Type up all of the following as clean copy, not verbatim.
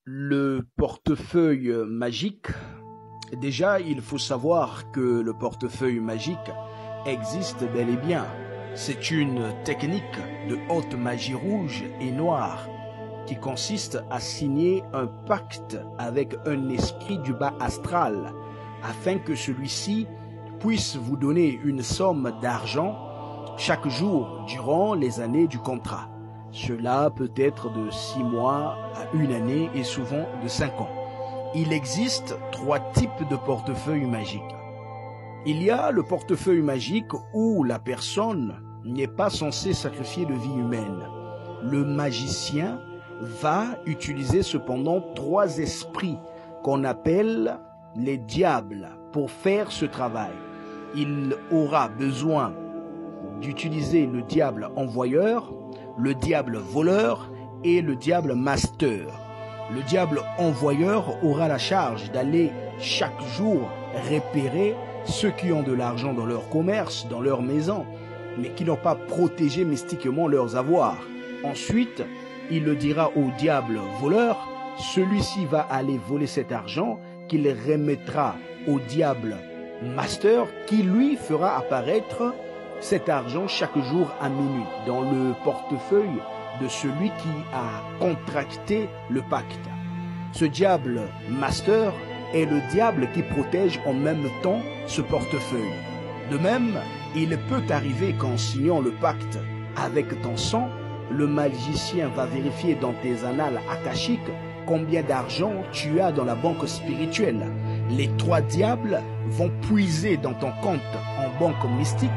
Le portefeuille magique, déjà il faut savoir que le portefeuille magique existe bel et bien. C'est une technique de haute magie rouge et noire qui consiste à signer un pacte avec un esprit du bas astral afin que celui-ci puisse vous donner une somme d'argent chaque jour durant les années du contrat. Cela peut être de 6 mois à 1 année et souvent de 5 ans. Il existe 3 types de portefeuilles magiques. Il y a le portefeuille magique où la personne n'est pas censée sacrifier de vie humaine. Le magicien va utiliser cependant 3 esprits qu'on appelle les diables pour faire ce travail. Il aura besoin d'utiliser le diable envoyeur, le diable voleur et le diable master. Le diable envoyeur aura la charge d'aller chaque jour repérer ceux qui ont de l'argent dans leur commerce, dans leur maison, mais qui n'ont pas protégé mystiquement leurs avoirs. Ensuite, il le dira au diable voleur, celui-ci va aller voler cet argent qu'il remettra au diable master qui lui fera apparaître cet argent chaque jour à minuit dans le portefeuille de celui qui a contracté le pacte. Ce diable master est le diable qui protège en même temps ce portefeuille. De même, il peut arriver qu'en signant le pacte avec ton sang, le magicien va vérifier dans tes annales akashiques combien d'argent tu as dans la banque spirituelle. Les 3 diables vont puiser dans ton compte en banque mystique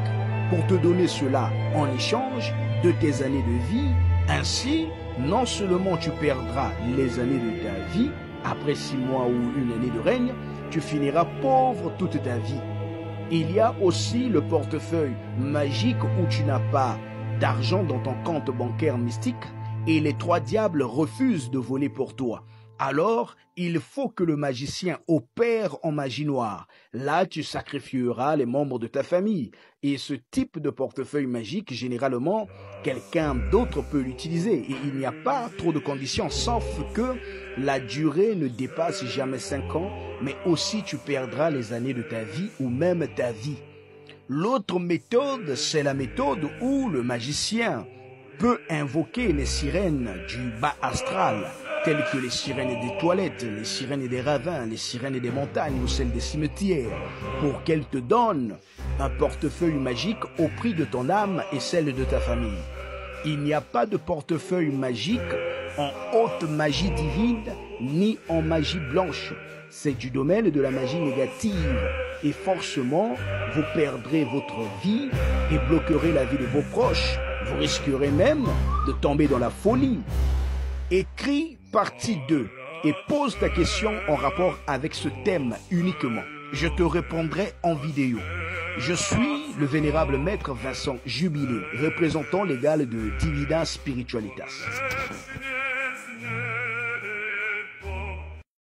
pour te donner cela en échange de tes années de vie. Ainsi, non seulement tu perdras les années de ta vie, après 6 mois ou 1 année de règne, tu finiras pauvre toute ta vie. Il y a aussi le portefeuille magique où tu n'as pas d'argent dans ton compte bancaire mystique et les 3 diables refusent de voler pour toi. Alors, il faut que le magicien opère en magie noire. Là, tu sacrifieras les membres de ta famille. Et ce type de portefeuille magique, généralement, quelqu'un d'autre peut l'utiliser. Et il n'y a pas trop de conditions, sauf que la durée ne dépasse jamais 5 ans, mais aussi tu perdras les années de ta vie ou même ta vie. L'autre méthode, c'est la méthode où le magicien peut invoquer les sirènes du bas astral, telles que les sirènes des toilettes, les sirènes des ravins, les sirènes des montagnes ou celles des cimetières, pour qu'elles te donnent un portefeuille magique au prix de ton âme et celle de ta famille. Il n'y a pas de portefeuille magique en haute magie divine ni en magie blanche. C'est du domaine de la magie négative et forcément vous perdrez votre vie et bloquerez la vie de vos proches. Vous risquerez même de tomber dans la folie. Écris partie 2 et pose ta question en rapport avec ce thème uniquement. Je te répondrai en vidéo. Je suis le vénérable maître Vincent Jubilé, représentant légal de Divina Spiritualitas.